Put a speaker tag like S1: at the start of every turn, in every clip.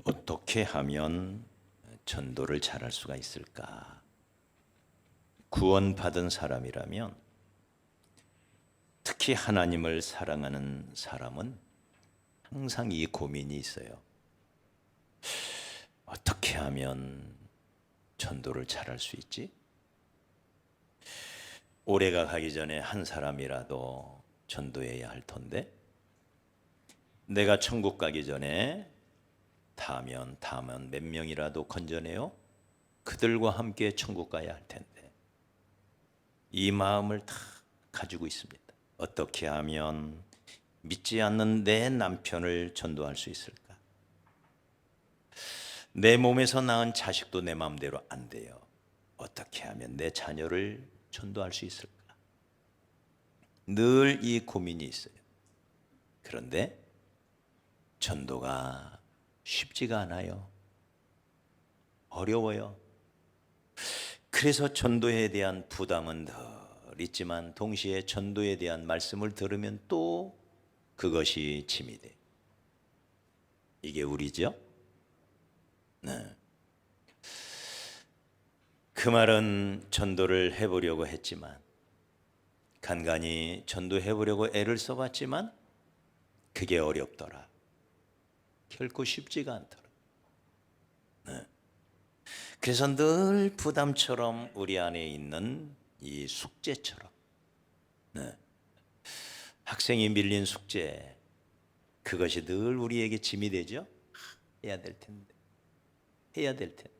S1: 어떻게 하면 전도를 잘할 수가 있을까? 구원받은 사람이라면, 특히 하나님을 사랑하는 사람은 항상 이 고민이 있어요. 어떻게 하면 전도를 잘할 수 있지? 올해가 가기 전에 한 사람이라도 전도해야 할 텐데, 내가 천국 가기 전에 다면 몇 명이라도 건져내요? 그들과 함께 천국 가야 할 텐데, 이 마음을 다 가지고 있습니다. 어떻게 하면 믿지 않는 내 남편을 전도할 수 있을까? 내 몸에서 낳은 자식도 내 마음대로 안 돼요. 어떻게 하면 내 자녀를 전도할 수 있을까? 늘 이 고민이 있어요. 그런데 전도가 쉽지가 않아요. 어려워요. 그래서 전도에 대한 부담은 덜 있지만, 동시에 전도에 대한 말씀을 들으면 또 그것이 짐이 돼. 이게 우리죠? 네. 그 말은 전도를 해보려고 했지만, 간간히 전도해보려고 애를 써봤지만 그게 어렵더라. 결코 쉽지가 않더라. 네. 그래서 늘 부담처럼 우리 안에 있는 이 숙제처럼, 네. 학생이 밀린 숙제, 그것이 늘 우리에게 짐이 되죠. 해야 될 텐데, 해야 될 텐데.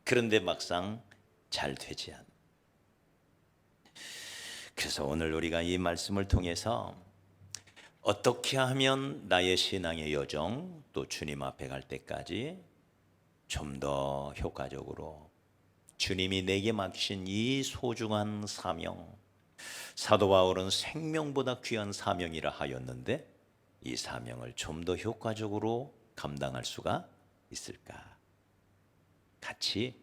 S1: 그런데 막상 잘 되지 않아. 그래서 오늘 우리가 이 말씀을 통해서 어떻게 하면 나의 신앙의 여정, 또 주님 앞에 갈 때까지 좀 더 효과적으로 주님이 내게 맡기신 이 소중한 사명, 사도 바울은 생명보다 귀한 사명이라 하였는데, 이 사명을 좀 더 효과적으로 감당할 수가 있을까? 같이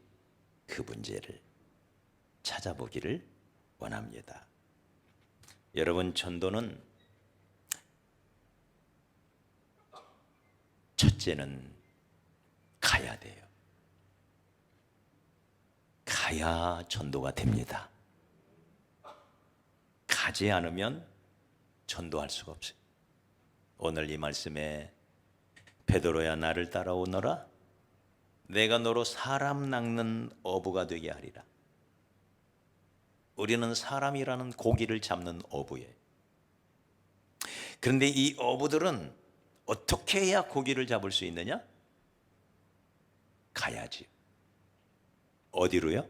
S1: 그 문제를 찾아보기를 원합니다. 여러분, 전도는 첫째는 가야 돼요. 가야 전도가 됩니다. 가지 않으면 전도할 수가 없어요. 오늘 이 말씀에 베드로야 나를 따라오너라, 내가 너로 사람 낚는 어부가 되게 하리라. 우리는 사람이라는 고기를 잡는 어부예요. 그런데 이 어부들은 어떻게 해야 고기를 잡을 수 있느냐? 가야지. 어디로요?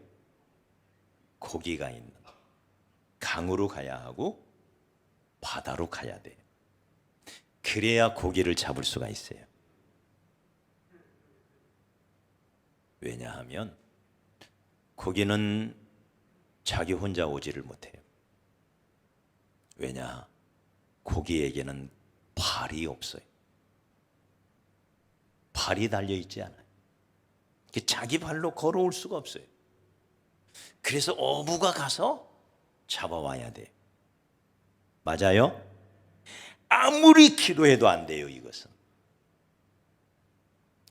S1: 고기가 있는 강으로 가야 하고 바다로 가야 돼요. 그래야 고기를 잡을 수가 있어요. 왜냐하면 고기는 자기 혼자 오지를 못해요. 왜냐? 고기에게는 발이 없어요. 발이 달려있지 않아요. 자기 발로 걸어올 수가 없어요. 그래서 어부가 가서 잡아와야 돼요. 맞아요? 아무리 기도해도 안 돼요. 이것은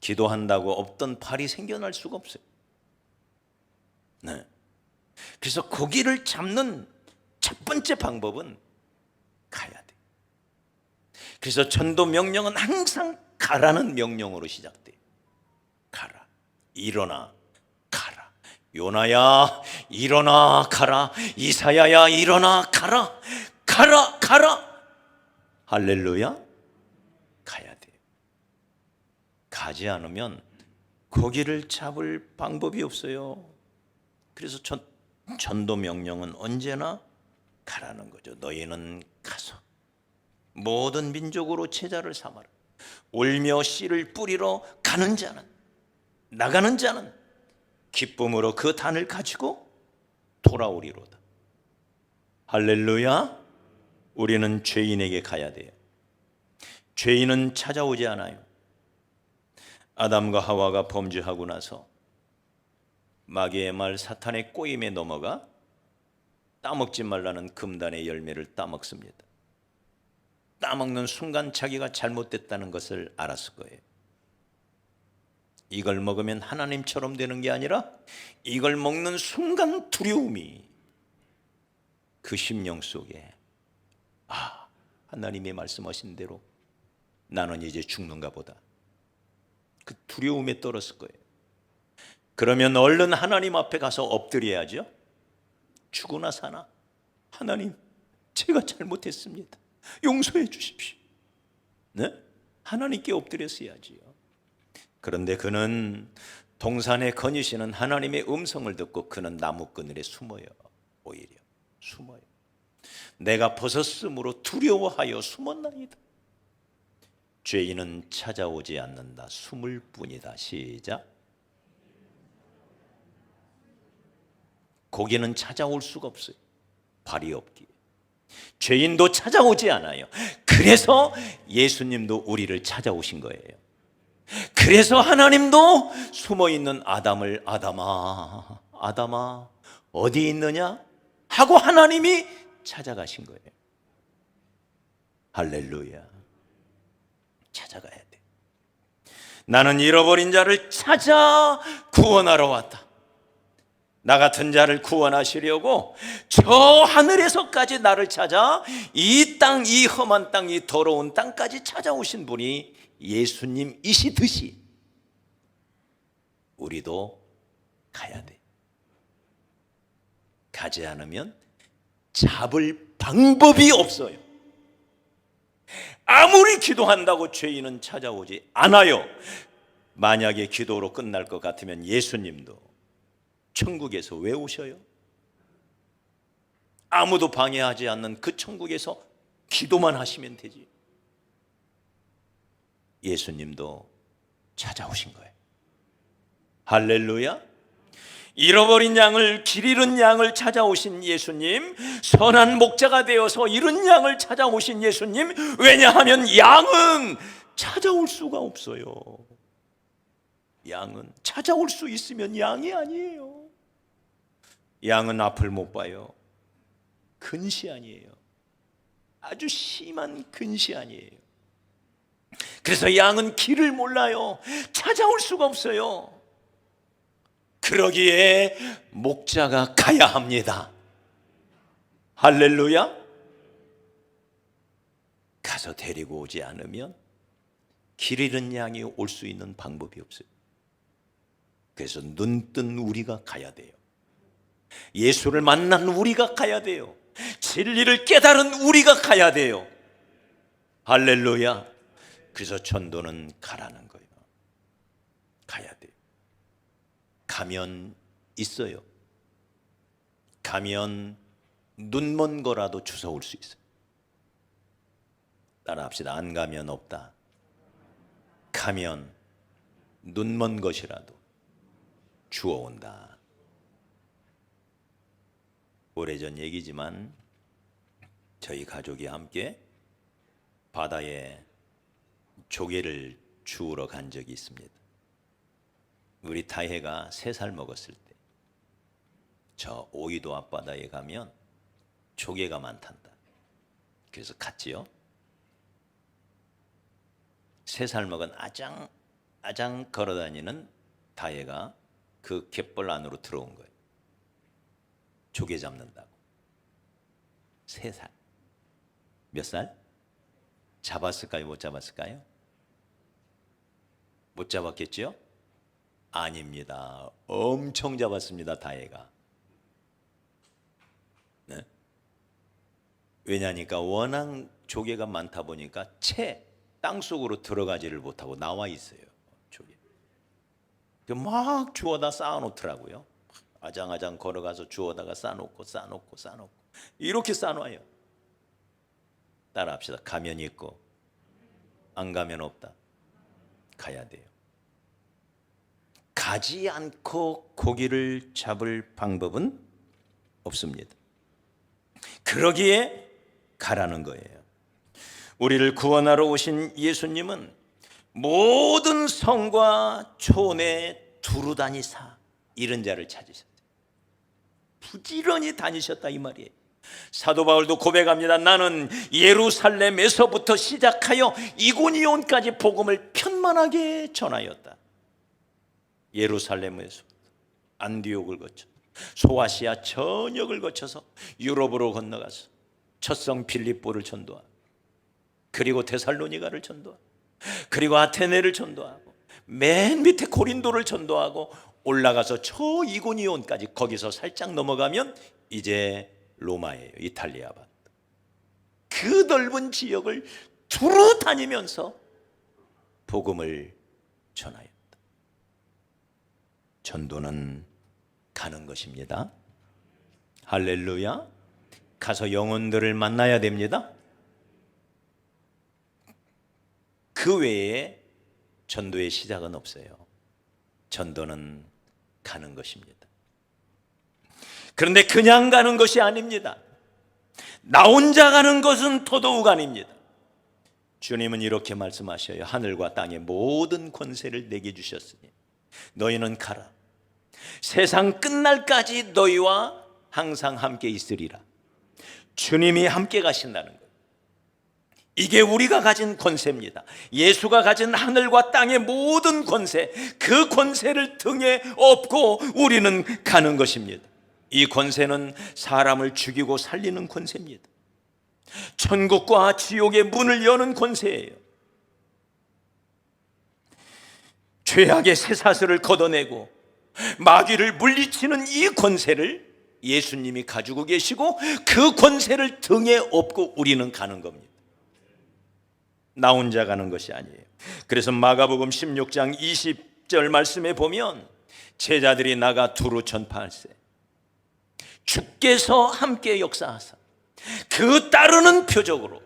S1: 기도한다고 없던 발이 생겨날 수가 없어요. 네. 그래서 고기를 잡는 첫 번째 방법은 가야 돼. 그래서 전도 명령은 항상 가라는 명령으로 시작돼요. 가라. 일어나 가라. 요나야 일어나 가라. 이사야야 일어나 가라. 가라. 할렐루야. 가야 돼요. 가지 않으면 고기를 잡을 방법이 없어요. 그래서 전도 명령은 언제나 가라는 거죠. 너희는 가서 모든 민족으로 제자를 삼아라. 울며 씨를 뿌리러 나가는 자는 기쁨으로 그 단을 가지고 돌아오리로다. 할렐루야. 우리는 죄인에게 가야 돼요. 죄인은 찾아오지 않아요. 아담과 하와가 범죄하고 나서 마귀의 말, 사탄의 꼬임에 넘어가 따먹지 말라는 금단의 열매를 따먹습니다. 따먹는 순간 자기가 잘못됐다는 것을 알았을 거예요. 이걸 먹으면 하나님처럼 되는 게 아니라 이걸 먹는 순간 두려움이 그 심령 속에 하나님이 말씀하신 대로 나는 이제 죽는가 보다, 그 두려움에 떨었을 거예요. 그러면 얼른 하나님 앞에 가서 엎드려야죠. 죽으나 사나 하나님, 제가 잘못했습니다, 용서해 주십시오. 네? 하나님께 엎드렸어야지요. 그런데 그는 동산에 거니시는 하나님의 음성을 듣고 그는 나무 그늘에 숨어요. 오히려 숨어요. 내가 벗었으므로 두려워하여 숨었나이다. 죄인은 찾아오지 않는다, 숨을 뿐이다. 시작. 고기는 찾아올 수가 없어요. 발이 없기에. 죄인도 찾아오지 않아요. 그래서 예수님도 우리를 찾아오신 거예요. 그래서 하나님도 숨어있는 아담을 아담아, 아담아 어디 있느냐 하고 하나님이 찾아가신 거예요. 할렐루야. 찾아가야 돼. 나는 잃어버린 자를 찾아 구원하러 왔다. 나 같은 자를 구원하시려고 저 하늘에서까지 나를 찾아 이 땅, 이 험한 땅, 이 더러운 땅까지 찾아오신 분이 예수님이시듯이 우리도 가야 돼. 가지 않으면 잡을 방법이 없어요. 아무리 기도한다고 죄인은 찾아오지 않아요. 만약에 기도로 끝날 것 같으면 예수님도 천국에서 왜 오셔요? 아무도 방해하지 않는 그 천국에서 기도만 하시면 되지. 예수님도 찾아오신 거예요. 할렐루야. 잃어버린 양을, 길 잃은 양을 찾아오신 예수님, 선한 목자가 되어서 잃은 양을 찾아오신 예수님. 왜냐하면 양은 찾아올 수가 없어요. 양은 찾아올 수 있으면 양이 아니에요. 양은 앞을 못 봐요. 근시안이에요. 아주 심한 근시안이에요. 그래서 양은 길을 몰라요. 찾아올 수가 없어요. 그러기에 목자가 가야 합니다. 할렐루야. 가서 데리고 오지 않으면 길 잃은 양이 올 수 있는 방법이 없어요. 그래서 눈뜬 우리가 가야 돼요. 예수를 만난 우리가 가야 돼요. 진리를 깨달은 우리가 가야 돼요. 할렐루야. 그래서 전도는 가라는 거예요. 가야 돼요. 가면 있어요. 가면 눈먼 거라도 주워올 수 있어요. 따라합시다. 안 가면 없다. 가면 눈먼 것이라도 주워온다. 오래전 얘기지만 저희 가족이 함께 바다에 조개를 주우러 간 적이 있습니다. 우리 다혜가 3살 먹었을 때 저 오이도 앞바다에 가면 조개가 많단다. 그래서 갔지요. 3살 먹은 아장 걸어다니는 다혜가 그 갯벌 안으로 들어온 거예요. 조개 잡는다고. 3살. 몇 살? 잡았을까요? 못 잡았을까요? 못 잡았겠죠? 아닙니다. 엄청 잡았습니다. 다혜가. 네? 왜냐니까 워낙 조개가 많다 보니까 채 땅속으로 들어가지를 못하고 나와 있어요. 조개. 막 주워다 쌓아놓더라고요. 아장아장 걸어가서 주워다가 쌓아놓고 이렇게 쌓아놔요. 따라합시다. 가면 있고 안 가면 없다. 가야 돼요. 가지 않고 고기를 잡을 방법은 없습니다. 그러기에 가라는 거예요. 우리를 구원하러 오신 예수님은 모든 성과 촌에 두루 다니사 이런 자를 찾으셨다. 부지런히 다니셨다 이 말이에요. 사도 바울도 고백합니다. 나는 예루살렘에서부터 시작하여 이고니온까지 복음을 편만하게 전하였다. 예루살렘에서 안디옥을 거쳐 소아시아 전역을 거쳐서 유럽으로 건너가서 첫성 빌립보를 전도하고, 그리고 데살로니가를 전도하고, 그리고 아테네를 전도하고, 맨 밑에 고린도를 전도하고, 올라가서 저 이고니온까지, 거기서 살짝 넘어가면 이제 로마예요. 이탈리아 반. 그 넓은 지역을 두루 다니면서 복음을 전하였다. 전도는 가는 것입니다. 할렐루야. 가서 영혼들을 만나야 됩니다. 그 외에 전도의 시작은 없어요. 전도는 가는 것입니다. 그런데 그냥 가는 것이 아닙니다. 나 혼자 가는 것은 더더욱 아닙니다. 주님은 이렇게 말씀하셔요. 하늘과 땅의 모든 권세를 내게 주셨으니 너희는 가라. 세상 끝날까지 너희와 항상 함께 있으리라. 주님이 함께 가신다는 거예요. 이게 우리가 가진 권세입니다. 예수가 가진 하늘과 땅의 모든 권세, 그 권세를 등에 업고 우리는 가는 것입니다. 이 권세는 사람을 죽이고 살리는 권세입니다. 천국과 지옥의 문을 여는 권세예요. 죄악의 쇠사슬을 걷어내고 마귀를 물리치는 이 권세를 예수님이 가지고 계시고, 그 권세를 등에 업고 우리는 가는 겁니다. 나 혼자 가는 것이 아니에요. 그래서 마가복음 16장 20절 말씀에 보면 제자들이 나가 두루 전파할세 주께서 함께 역사하사 그 따르는 표적으로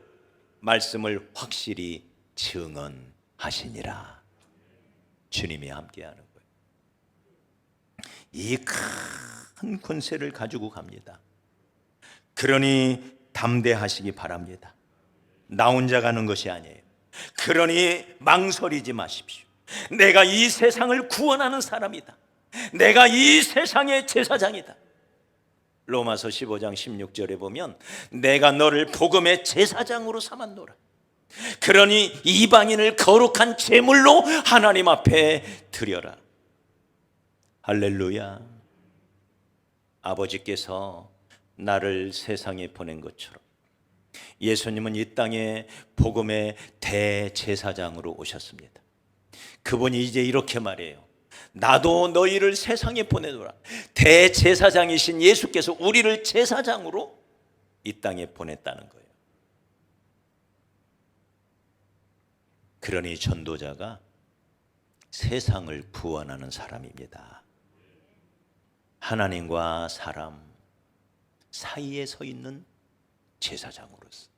S1: 말씀을 확실히 증언하시니라. 주님이 함께하는 거예요. 이 큰 권세를 가지고 갑니다. 그러니 담대하시기 바랍니다. 나 혼자 가는 것이 아니에요. 그러니 망설이지 마십시오. 내가 이 세상을 구원하는 사람이다. 내가 이 세상의 제사장이다. 로마서 15장 16절에 보면 내가 너를 복음의 제사장으로 삼았노라. 그러니 이방인을 거룩한 제물로 하나님 앞에 드려라. 할렐루야. 아버지께서 나를 세상에 보낸 것처럼 예수님은 이 땅에 복음의 대제사장으로 오셨습니다. 그분이 이제 이렇게 말해요. 나도 너희를 세상에 보내노라. 대제사장이신 예수께서 우리를 제사장으로 이 땅에 보냈다는 거예요. 그러니 전도자가 세상을 구원하는 사람입니다. 하나님과 사람 사이에 서 있는 제사장으로서.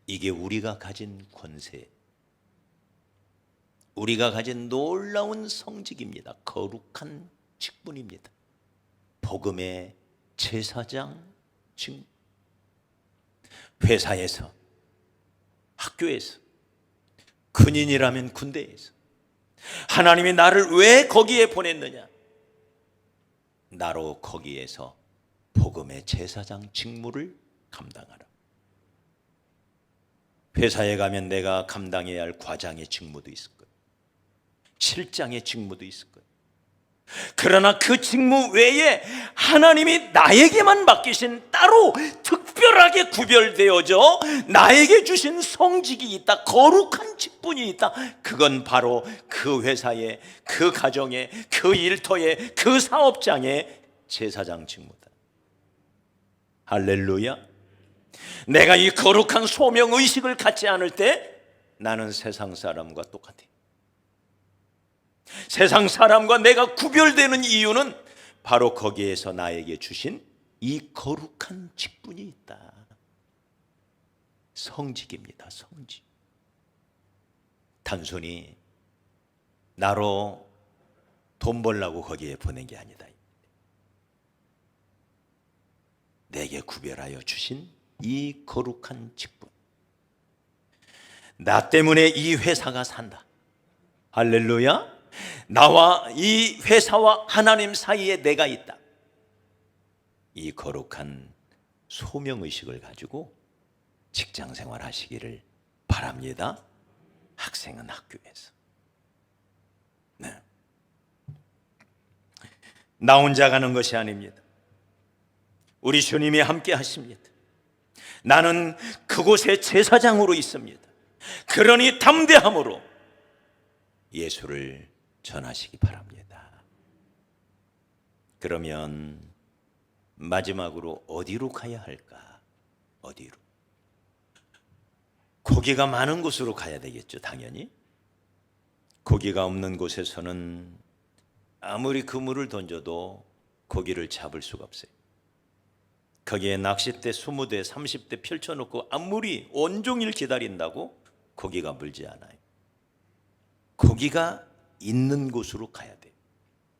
S1: 이게 우리가 가진 권세, 우리가 가진 놀라운 성직입니다. 거룩한 직분입니다. 복음의 제사장 직분. 회사에서, 학교에서, 군인이라면 군대에서 하나님이 나를 왜 거기에 보냈느냐? 나로 거기에서 복음의 제사장 직무를 감당하라. 회사에 가면 내가 감당해야 할 과장의 직무도 있을 거예요. 실장의 직무도 있을 거예요. 그러나 그 직무 외에 하나님이 나에게만 맡기신 따로 특별하게 구별되어져 나에게 주신 성직이 있다. 거룩한 직분이 있다. 그건 바로 그 회사의, 그 가정의, 그 일터의, 그 사업장의 제사장 직무다. 할렐루야. 내가 이 거룩한 소명의식을 갖지 않을 때 나는 세상 사람과 똑같아. 세상 사람과 내가 구별되는 이유는 바로 거기에서 나에게 주신 이 거룩한 직분이 있다. 성직입니다. 성직. 단순히 나로 돈 벌라고 거기에 보낸 게 아니다. 내게 구별하여 주신 이 거룩한 직분. 나 때문에 이 회사가 산다. 할렐루야. 나와 이 회사와 하나님 사이에 내가 있다. 이 거룩한 소명의식을 가지고 직장생활 하시기를 바랍니다. 학생은 학교에서. 네. 나 혼자 가는 것이 아닙니다. 우리 주님이 함께 하십니다. 나는 그곳에 제사장으로 있습니다. 그러니 담대함으로 예수를 전하시기 바랍니다. 그러면 마지막으로 어디로 가야 할까? 어디로? 고기가 많은 곳으로 가야 되겠죠, 당연히. 고기가 없는 곳에서는 아무리 그물을 던져도 고기를 잡을 수가 없어요. 거기에 낚싯대 20대, 30대 펼쳐놓고 아무리 온종일 기다린다고 고기가 물지 않아요. 고기가 있는 곳으로 가야 돼요.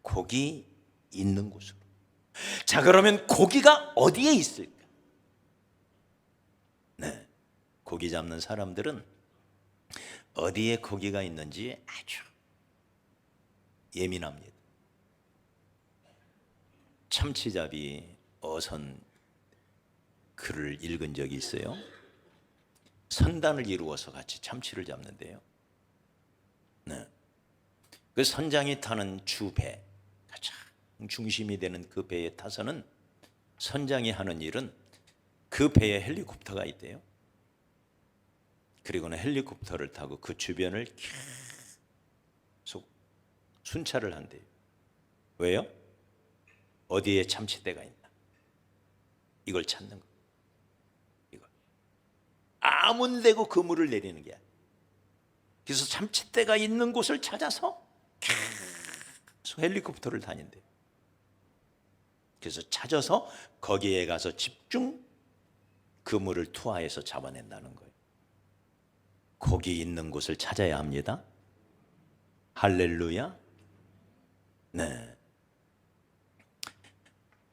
S1: 고기 있는 곳으로. 자, 그러면 고기가 어디에 있을까? 네, 고기 잡는 사람들은 어디에 고기가 있는지 아주 예민합니다. 참치잡이 어선 글을 읽은 적이 있어요. 선단을 이루어서 같이 참치를 잡는데요. 네. 그 선장이 타는 주배, 가장 중심이 되는 그 배에 타서는 선장이 하는 일은 그 배에 헬리콥터가 있대요. 그리고는 헬리콥터를 타고 그 주변을 계속 순찰을 한대요. 왜요? 어디에 참치대가 있나? 이걸 찾는 거. 이거 아무 데고 그물을 내리는 게 아니에요. 그래서 참치대가 있는 곳을 찾아서 계속 헬리콥터를 다닌대요. 그래서 찾아서 거기에 가서 집중 그물을 투하해서 잡아낸다는 거예요. 고기 있는 곳을 찾아야 합니다. 할렐루야. 네.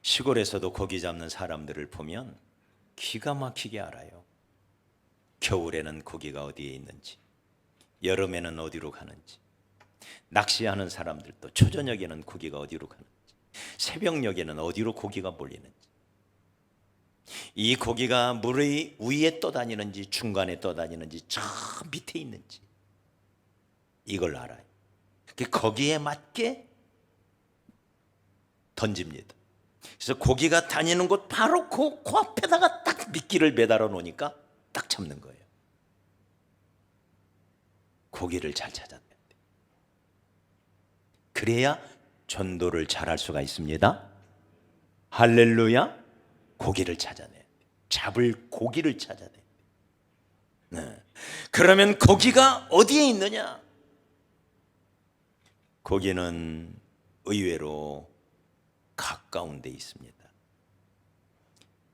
S1: 시골에서도 고기 잡는 사람들을 보면 기가 막히게 알아요. 겨울에는 고기가 어디에 있는지, 여름에는 어디로 가는지, 낚시하는 사람들도 초저녁에는 고기가 어디로 가는지, 새벽녘에는 어디로 고기가 몰리는지, 이 고기가 물 위에 떠다니는지 중간에 떠다니는지 저 밑에 있는지 이걸 알아요. 거기에 맞게 던집니다. 그래서 고기가 다니는 곳 바로 그 코앞에다가 딱 미끼를 매달아 놓으니까 딱 잡는 거예요. 고기를 잘 찾아내야 돼요. 그래야 전도를 잘할 수가 있습니다. 할렐루야. 고기를 찾아내야 돼요. 잡을 고기를 찾아내야 돼요. 네. 그러면 고기가 어디에 있느냐? 고기는 의외로 가까운 데 있습니다.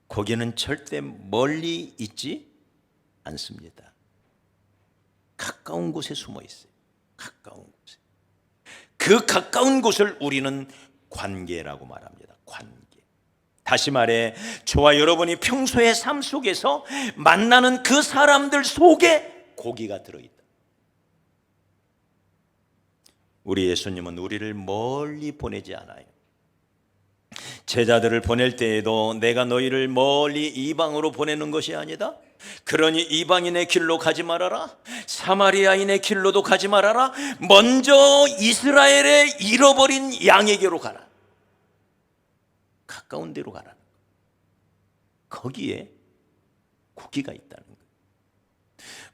S1: 고기는 절대 멀리 있지 않습니다. 가까운 곳에 숨어 있어요. 가까운 곳에. 그 가까운 곳을 우리는 관계라고 말합니다. 관계. 다시 말해, 저와 여러분이 평소의 삶 속에서 만나는 그 사람들 속에 고기가 들어있다. 우리 예수님은 우리를 멀리 보내지 않아요. 제자들을 보낼 때에도 내가 너희를 멀리 이방으로 보내는 것이 아니다. 그러니 이방인의 길로 가지 말아라. 사마리아인의 길로도 가지 말아라. 먼저 이스라엘의 잃어버린 양에게로 가라. 가까운 데로 가라는 거예요. 거기에 고기가 있다는 거예요.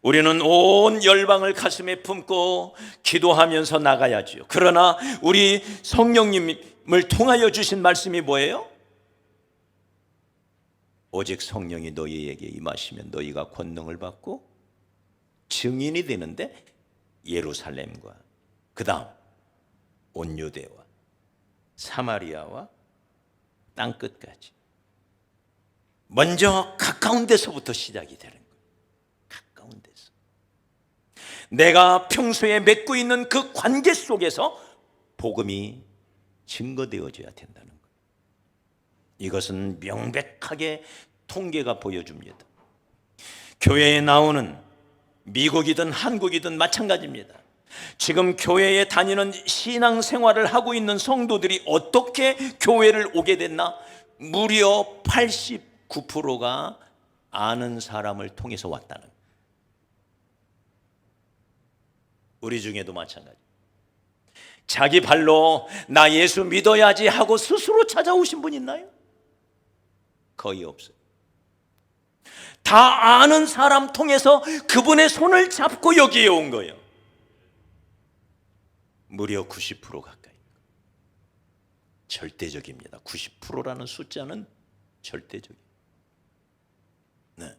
S1: 우리는 온 열방을 가슴에 품고 기도하면서 나가야죠. 그러나 우리 성령님을 통하여 주신 말씀이 뭐예요? 오직 성령이 너희에게 임하시면 너희가 권능을 받고 증인이 되는데 예루살렘과 그 다음 온 유대와 사마리아와 땅끝까지 먼저 가까운 데서부터 시작이 되는 거예요. 가까운 데서 내가 평소에 맺고 있는 그 관계 속에서 복음이 증거되어져야 된다는 거예요. 이것은 명백하게 통계가 보여줍니다. 교회에 나오는 미국이든 한국이든 마찬가지입니다. 지금 교회에 다니는 신앙생활을 하고 있는 성도들이 어떻게 교회를 오게 됐나? 무려 89%가 아는 사람을 통해서 왔다는 거예요. 우리 중에도 마찬가지. 자기 발로 나 예수 믿어야지 하고 스스로 찾아오신 분 있나요? 거의 없어요. 다 아는 사람 통해서 그분의 손을 잡고 여기에 온 거예요. 무려 90% 가까이. 절대적입니다. 90%라는 숫자는 절대적이에요. 네.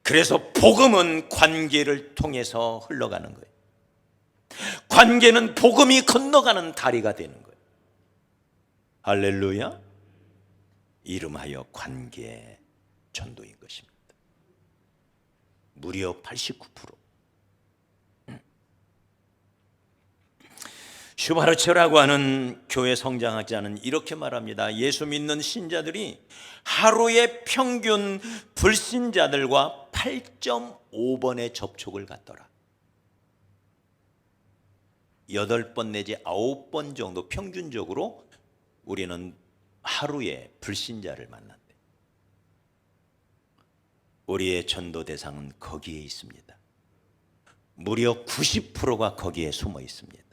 S1: 그래서 복음은 관계를 통해서 흘러가는 거예요. 관계는 복음이 건너가는 다리가 되는 거예요. 할렐루야. 이름하여 관계 전도인 것입니다. 무려 89%. 슈바르처라고 하는 교회 성장학자는 이렇게 말합니다. 예수 믿는 신자들이 하루에 평균 불신자들과 8.5번의 접촉을 갖더라. 8번 내지 9번 정도 평균적으로 우리는 하루에 불신자를 만난대. 우리의 전도 대상은 거기에 있습니다. 무려 90%가 거기에 숨어 있습니다.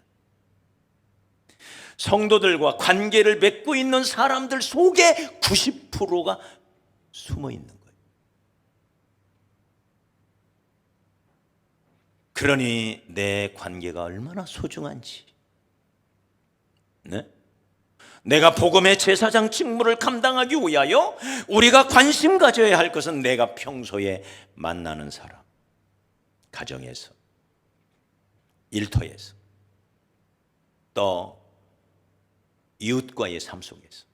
S1: 성도들과 관계를 맺고 있는 사람들 속에 90%가 숨어 있는 거예요. 그러니 내 관계가 얼마나 소중한지, 네? 내가 복음의 제사장 직무를 감당하기 위하여 우리가 관심 가져야 할 것은 내가 평소에 만나는 사람, 가정에서, 일터에서, 또 이웃과의 삶 속에서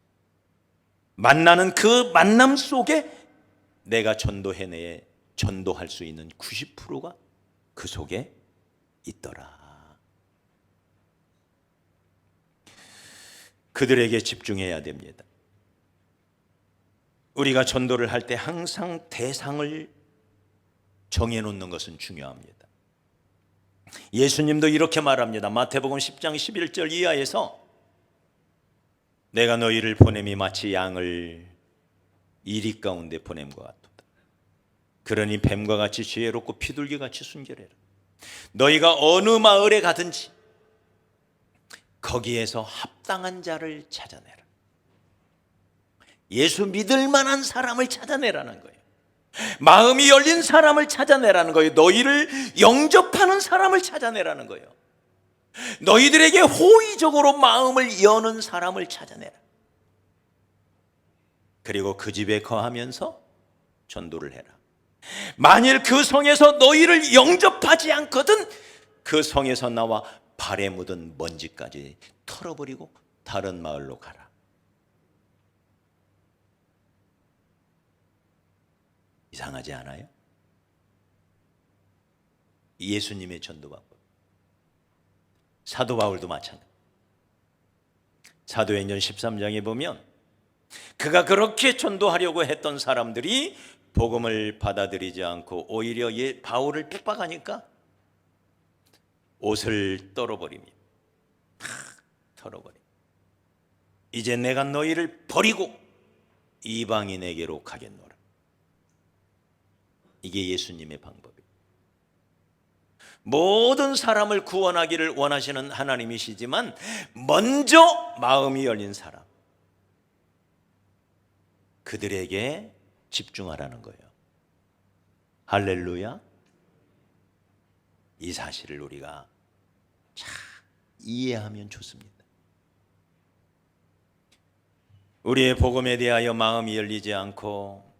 S1: 만나는 그 만남 속에 내가 전도할 수 있는 90%가 그 속에 있더라. 그들에게 집중해야 됩니다. 우리가 전도를 할 때 항상 대상을 정해놓는 것은 중요합니다. 예수님도 이렇게 말합니다. 마태복음 10장 11절 이하에서 내가 너희를 보냄이 마치 양을 이리 가운데 보냄과 같도다. 그러니 뱀과 같이 지혜롭고 비둘기같이 순결해라. 너희가 어느 마을에 가든지 거기에서 합당한 자를 찾아내라. 예수 믿을 만한 사람을 찾아내라는 거예요. 마음이 열린 사람을 찾아내라는 거예요. 너희를 영접하는 사람을 찾아내라는 거예요. 너희들에게 호의적으로 마음을 여는 사람을 찾아내라. 그리고 그 집에 거하면서 전도를 해라. 만일 그 성에서 너희를 영접하지 않거든 그 성에서 나와 발에 묻은 먼지까지 털어버리고 다른 마을로 가라. 이상하지 않아요? 예수님의 전도 방법. 사도 바울도 마찬가지. 사도행전 13장에 보면 그가 그렇게 전도하려고 했던 사람들이 복음을 받아들이지 않고 오히려 바울을 핍박하니까 옷을 떨어버립니다. 털어버립니다. 이제 내가 너희를 버리고 이방인에게로 가겠노라. 이게 예수님의 방법이에요. 모든 사람을 구원하기를 원하시는 하나님이시지만 먼저 마음이 열린 사람, 그들에게 집중하라는 거예요. 할렐루야. 이 사실을 우리가 잘 이해하면 좋습니다. 우리의 복음에 대하여 마음이 열리지 않고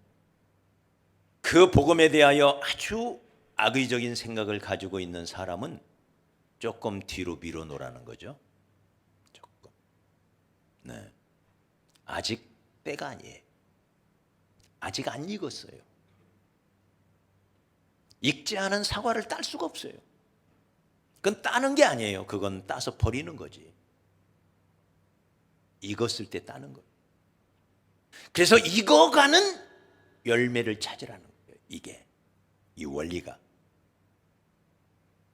S1: 그 복음에 대하여 아주 악의적인 생각을 가지고 있는 사람은 조금 뒤로 밀어놓으라는 거죠. 조금. 네. 아직 때가 아니에요. 아직 안 익었어요. 익지 않은 사과를 딸 수가 없어요. 그건 따는 게 아니에요. 그건 따서 버리는 거지. 익었을 때 따는 거예요. 그래서 익어가는 열매를 찾으라는 거예요. 이게 이 원리가.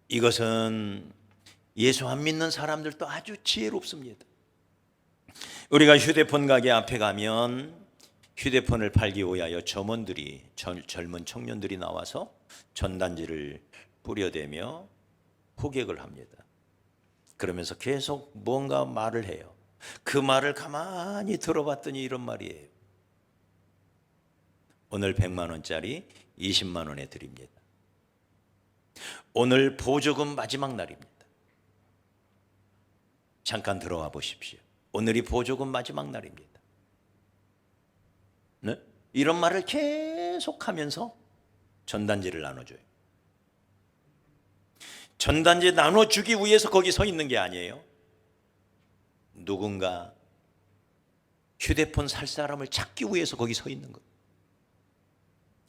S1: 이것은 예수 안 믿는 사람들도 아주 지혜롭습니다. 우리가 휴대폰 가게 앞에 가면 휴대폰을 팔기 위하여 점원들이, 젊은 청년들이 나와서 전단지를 뿌려대며 호객을 합니다. 그러면서 계속 뭔가 말을 해요. 그 말을 가만히 들어봤더니 이런 말이에요. 오늘 100만 원짜리 20만 원에 드립니다. 오늘 보조금 마지막 날입니다. 잠깐 들어와 보십시오. 오늘이 보조금 마지막 날입니다. 네? 이런 말을 계속하면서 전단지를 나눠줘요. 전단지 나눠주기 위해서 거기 서 있는 게 아니에요. 누군가 휴대폰 살 사람을 찾기 위해서 거기 서 있는 거예요.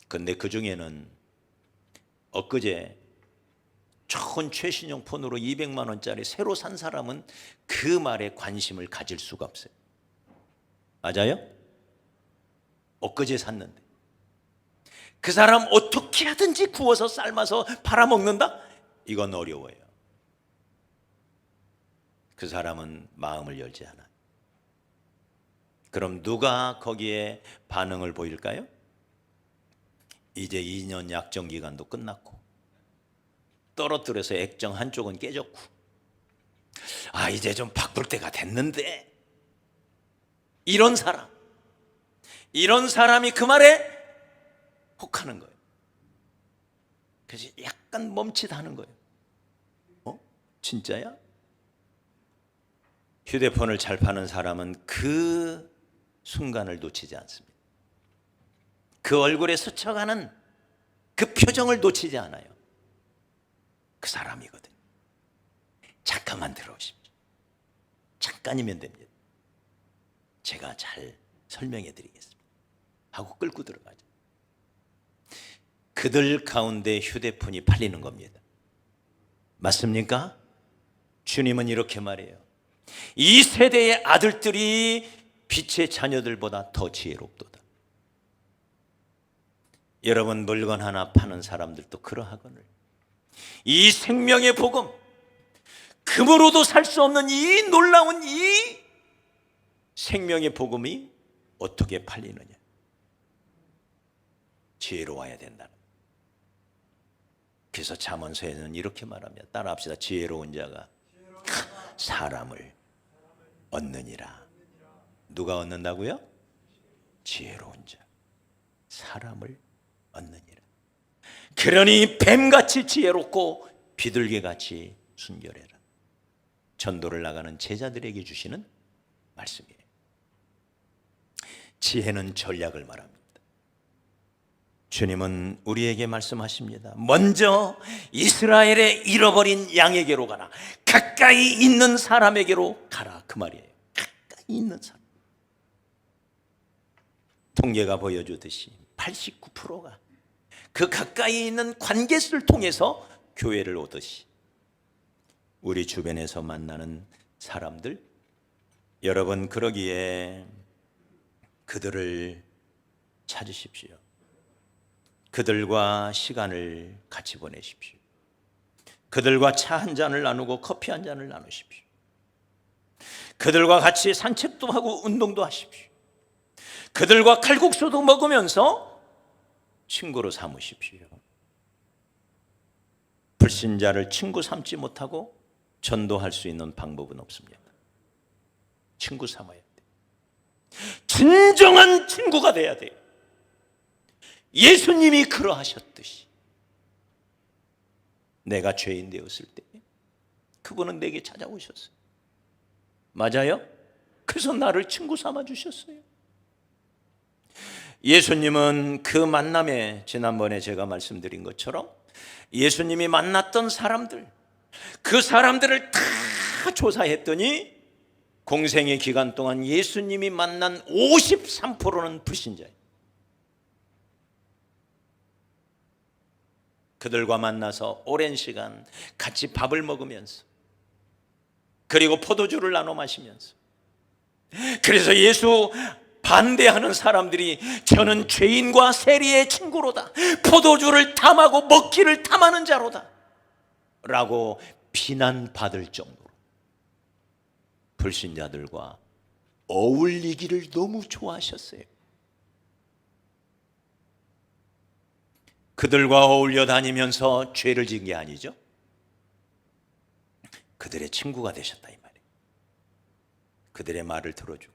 S1: 근데 그 중에는 엊그제 좋은 최신형 폰으로 200만 원짜리 새로 산 사람은 그 말에 관심을 가질 수가 없어요. 맞아요? 엊그제 샀는데 그 사람 어떻게 하든지 구워서 삶아서 팔아먹는다? 이건 어려워요. 그 사람은 마음을 열지 않아요. 그럼 누가 거기에 반응을 보일까요? 이제 2년 약정 기간도 끝났고 떨어뜨려서 액정 한쪽은 깨졌고 이제 좀 바꿀 때가 됐는데 이런 사람이 그 말에 혹하는 거예요. 그래서 약간 멈칫하는 거예요. 진짜야? 휴대폰을 잘 파는 사람은 그 순간을 놓치지 않습니다. 그 얼굴에 스쳐가는 그 표정을 놓치지 않아요. 그 사람이거든요. 잠깐만 들어오십시오. 잠깐이면 됩니다. 제가 잘 설명해 드리겠습니다. 하고 끌고 들어가죠. 그들 가운데 휴대폰이 팔리는 겁니다. 맞습니까? 주님은 이렇게 말해요. 이 세대의 아들들이 빛의 자녀들보다 더 지혜롭도다. 여러분, 물건 하나 파는 사람들도 그러하거늘 이 생명의 복음, 금으로도 살 수 없는 이 놀라운 이 생명의 복음이 어떻게 팔리느냐? 지혜로워야 된다는. 그래서 잠언서에는 이렇게 말합니다. 따라합시다. 지혜로운 자가 사람을 얻느니라. 누가 얻는다고요? 지혜로운 자, 사람을 얻느니라. 그러니 뱀같이 지혜롭고 비둘기같이 순결해라. 전도를 나가는 제자들에게 주시는 말씀이에요. 지혜는 전략을 말합니다. 주님은 우리에게 말씀하십니다. 먼저 이스라엘의 잃어버린 양에게로 가라. 가까이 있는 사람에게로 가라. 그 말이에요. 가까이 있는 사람. 통계가 보여주듯이 89%가 그 가까이 있는 관계수를 통해서 교회를 오듯이 우리 주변에서 만나는 사람들, 여러분 그러기에 그들을 찾으십시오. 그들과 시간을 같이 보내십시오. 그들과 차 한 잔을 나누고 커피 한 잔을 나누십시오. 그들과 같이 산책도 하고 운동도 하십시오. 그들과 칼국수도 먹으면서 친구로 삼으십시오. 불신자를 친구 삼지 못하고 전도할 수 있는 방법은 없습니다. 친구 삼아야 돼요. 진정한 친구가 돼야 돼요. 예수님이 그러하셨듯이 내가 죄인 되었을 때 그분은 내게 찾아오셨어요. 맞아요? 그래서 나를 친구 삼아 주셨어요. 예수님은 그 만남에 지난번에 제가 말씀드린 것처럼 예수님이 만났던 사람들, 그 사람들을 다 조사했더니 공생의 기간 동안 예수님이 만난 53%는 불신자예요. 그들과 만나서 오랜 시간 같이 밥을 먹으면서 그리고 포도주를 나눠 마시면서, 그래서 예수 반대하는 사람들이 저는 죄인과 세리의 친구로다, 포도주를 탐하고 먹기를 탐하는 자로다 라고 비난받을 정도로 불신자들과 어울리기를 너무 좋아하셨어요. 그들과 어울려 다니면서 죄를 지은 게 아니죠. 그들의 친구가 되셨다 이 말이에요. 그들의 말을 들어주고,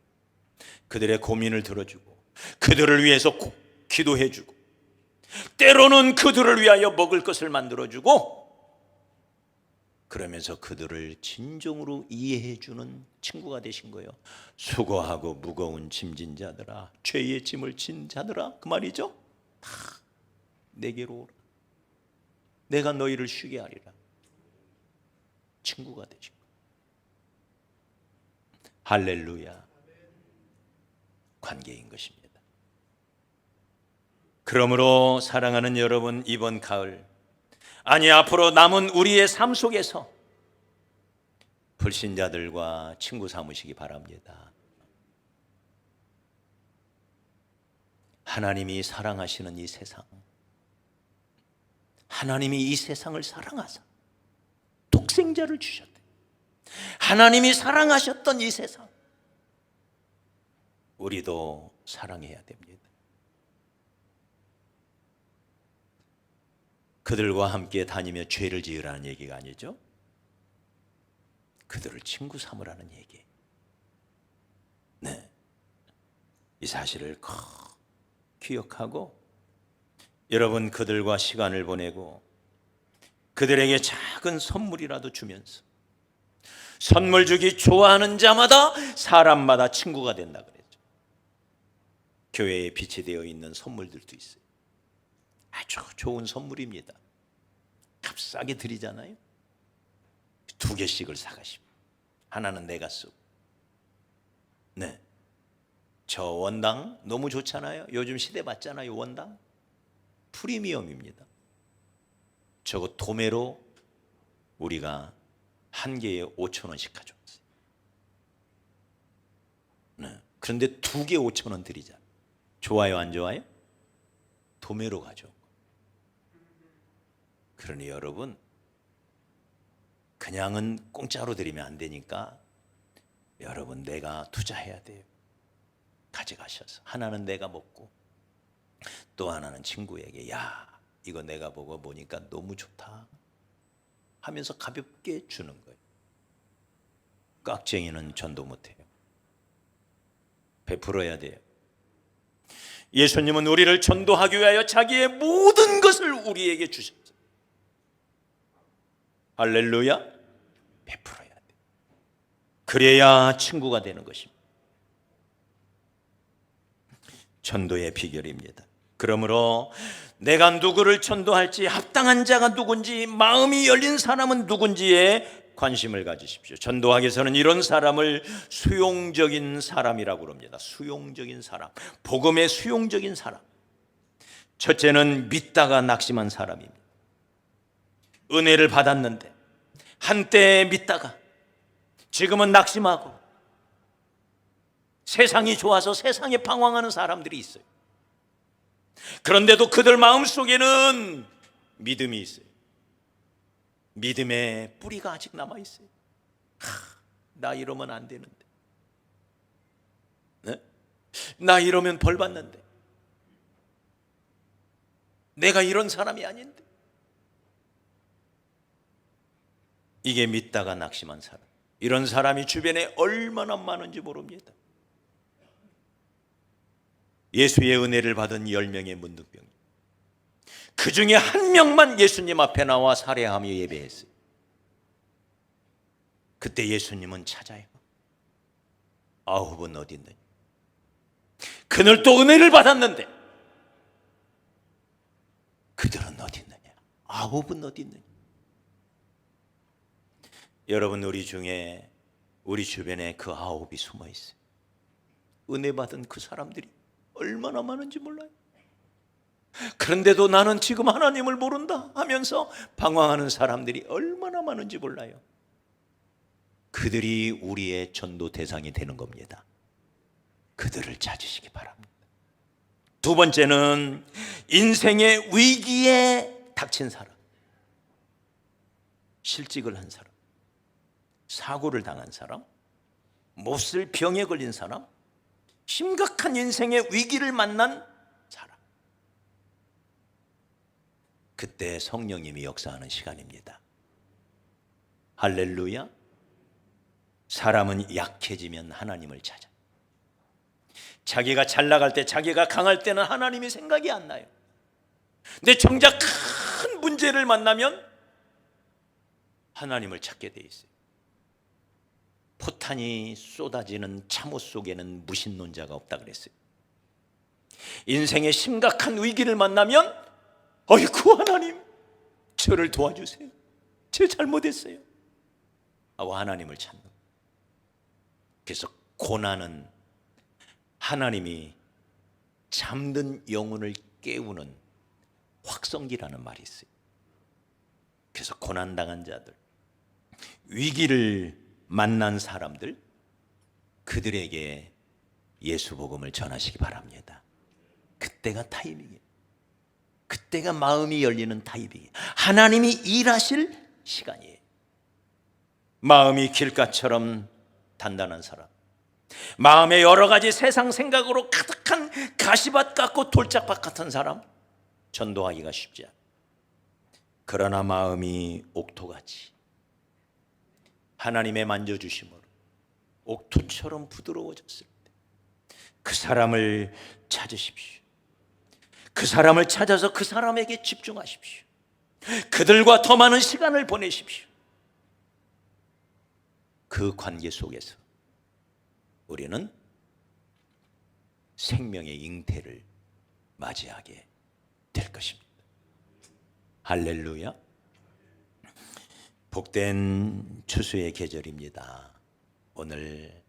S1: 그들의 고민을 들어주고, 그들을 위해서 기도해주고, 때로는 그들을 위하여 먹을 것을 만들어주고, 그러면서 그들을 진정으로 이해해주는 친구가 되신 거예요. 수고하고 무거운 짐진 자들아, 죄의 짐을 진 자들아, 그 말이죠. 다 내게로 오라. 내가 너희를 쉬게 하리라. 친구가 되신 거예요. 할렐루야. 관계인 것입니다. 그러므로 사랑하는 여러분, 이번 가을, 아니 앞으로 남은 우리의 삶 속에서 불신자들과 친구 삼으시기 바랍니다. 하나님이 사랑하시는 이 세상, 하나님이 이 세상을 사랑하사 독생자를 주셨대. 하나님이 사랑하셨던 이 세상, 우리도 사랑해야 됩니다. 그들과 함께 다니며 죄를 지으라는 얘기가 아니죠. 그들을 친구 삼으라는 얘기. 네, 이 사실을 꼭 기억하고 여러분 그들과 시간을 보내고 그들에게 작은 선물이라도 주면서, 선물 주기 좋아하는 자마다 사람마다 친구가 된다 그랬죠. 교회에 빛이 되어 있는 선물들도 있어요. 아주 좋은 선물입니다. 값싸게 드리잖아요. 2개씩을 사가시고 하나는 내가 쓰고. 네, 저 원당 너무 좋잖아요. 요즘 시대 맞잖아요. 원당 프리미엄입니다. 저거 도매로 우리가 한 개에 5,000원씩 가져왔어요. 네, 그런데 2개 5,000원 드리잖아요. 좋아요 안 좋아요? 도매로 가져온 거. 그러니 여러분, 그냥은 공짜로 드리면 안 되니까 여러분 내가 투자해야 돼요. 가져가셔서 하나는 내가 먹고 또 하나는 친구에게, 야 이거 내가 보고 보니까 너무 좋다 하면서 가볍게 주는 거예요. 깍쟁이는 전도 못해요. 베풀어야 돼요. 예수님은 우리를 전도하기 위하여 자기의 모든 것을 우리에게 주셨어요. 할렐루야. 베풀어야 돼. 그래야 친구가 되는 것입니다. 전도의 비결입니다. 그러므로 내가 누구를 전도할지, 합당한 자가 누군지, 마음이 열린 사람은 누군지에 관심을 가지십시오. 전도하기 위해서는 이런 사람을 수용적인 사람이라고 그럽니다. 수용적인 사람, 복음의 수용적인 사람. 첫째는 믿다가 낙심한 사람입니다. 은혜를 받았는데 한때 믿다가 지금은 낙심하고 세상이 좋아서 세상에 방황하는 사람들이 있어요. 그런데도 그들 마음속에는 믿음이 있어요. 믿음의 뿌리가 아직 남아있어요. 나 이러면 안 되는데, 네? 나 이러면 벌 받는데, 내가 이런 사람이 아닌데. 이게 믿다가 낙심한 사람. 이런 사람이 주변에 얼마나 많은지 모릅니다. 예수의 은혜를 받은 10명의 문둥병, 그 중에 한 명만 예수님 앞에 나와 살해하며 예배했어요. 그때 예수님은 찾아요. 9은 어디 있느냐? 그들도 은혜를 받았는데 그들은 어디 있느냐? 9은 어디 있느냐? 여러분, 우리 중에, 우리 주변에 그 9이 숨어 있어요. 은혜 받은 그 사람들이 얼마나 많은지 몰라요. 그런데도 나는 지금 하나님을 모른다 하면서 방황하는 사람들이 얼마나 많은지 몰라요. 그들이 우리의 전도 대상이 되는 겁니다. 그들을 찾으시기 바랍니다. 두 번째는 인생의 위기에 닥친 사람, 실직을 한 사람, 사고를 당한 사람, 몹쓸 병에 걸린 사람, 심각한 인생의 위기를 만난 사람. 그때 성령님이 역사하는 시간입니다. 할렐루야. 사람은 약해지면 하나님을 찾아. 자기가 잘 나갈 때, 자기가 강할 때는 하나님이 생각이 안 나요. 근데 정작 큰 문제를 만나면 하나님을 찾게 돼 있어요. 포탄이 쏟아지는 참호 속에는 무신론자가 없다 그랬어요. 인생의 심각한 위기를 만나면 어이구 하나님 저를 도와주세요, 제가 잘못했어요 하고 하나님을 찾는 거예요. 그래서 고난은 하나님이 잠든 영혼을 깨우는 확성기라는 말이 있어요. 그래서 고난당한 자들, 위기를 만난 사람들, 그들에게 예수 복음을 전하시기 바랍니다. 그때가 타이밍이에요. 그때가 마음이 열리는 타이밍이에요. 하나님이 일하실 시간이에요. 마음이 길가처럼 단단한 사람, 마음에 여러 가지 세상 생각으로 가득한 가시밭 같고 돌짝밭 같은 사람 전도하기가 쉽지 않아요. 그러나 마음이 옥토같이 하나님의 만져주심으로 옥토처럼 부드러워졌을 때 그 사람을 찾으십시오. 그 사람을 찾아서 그 사람에게 집중하십시오. 그들과 더 많은 시간을 보내십시오. 그 관계 속에서 우리는 생명의 잉태를 맞이하게 될 것입니다. 할렐루야. 복된 추수의 계절입니다. 오늘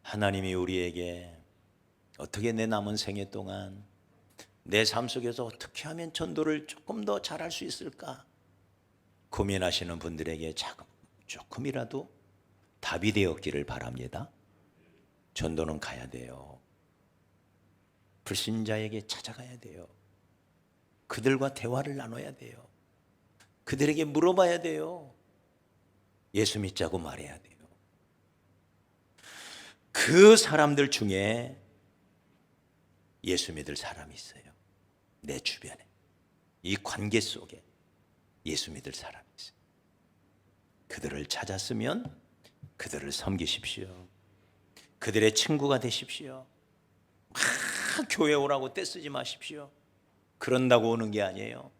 S1: 하나님이 우리에게 어떻게 내 남은 생애 동안 내 삶 속에서 어떻게 하면 전도를 조금 더 잘할 수 있을까 고민하시는 분들에게 조금이라도 답이 되었기를 바랍니다. 전도는 가야 돼요. 불신자에게 찾아가야 돼요. 그들과 대화를 나눠야 돼요. 그들에게 물어봐야 돼요. 예수 믿자고 말해야 돼요. 그 사람들 중에 예수 믿을 사람이 있어요. 내 주변에, 이 관계 속에 예수 믿을 사람이 있어요. 그들을 찾았으면 그들을 섬기십시오. 그들의 친구가 되십시오. 교회 오라고 떼쓰지 마십시오. 그런다고 오는 게 아니에요.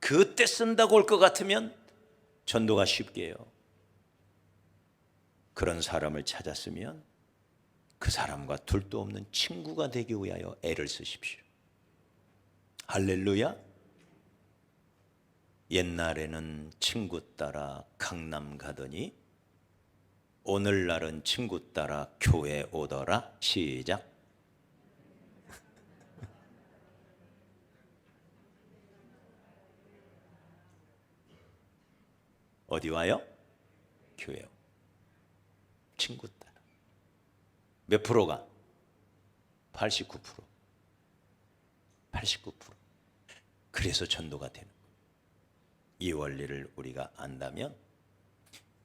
S1: 그 떼쓴다고 올 것 같으면 전도가 쉽게 해요. 그런 사람을 찾았으면 그 사람과 둘도 없는 친구가 되기 위하여 애를 쓰십시오. 할렐루야. 옛날에는 친구 따라 강남 가더니 오늘날은 친구 따라 교회 오더라. 시작. 어디 와요? 교회. 친구 따라. 몇 프로가? 89%. 89%. 그래서 전도가 되는 거예요. 이 원리를 우리가 안다면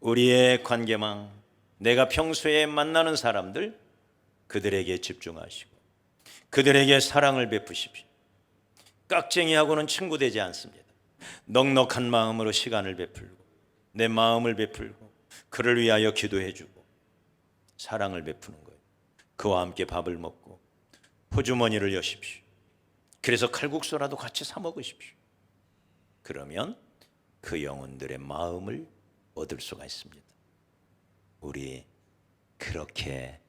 S1: 우리의 관계망, 내가 평소에 만나는 사람들, 그들에게 집중하시고 그들에게 사랑을 베푸십시오. 깍쟁이하고는 친구 되지 않습니다. 넉넉한 마음으로 시간을 베풀고 내 마음을 베풀고 그를 위하여 기도해주고 사랑을 베푸는 거예요. 그와 함께 밥을 먹고 호주머니를 여십시오. 그래서 칼국수라도 같이 사 먹으십시오. 그러면 그 영혼들의 마음을 얻을 수가 있습니다. 우리 그렇게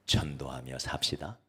S1: 전도하며 삽시다.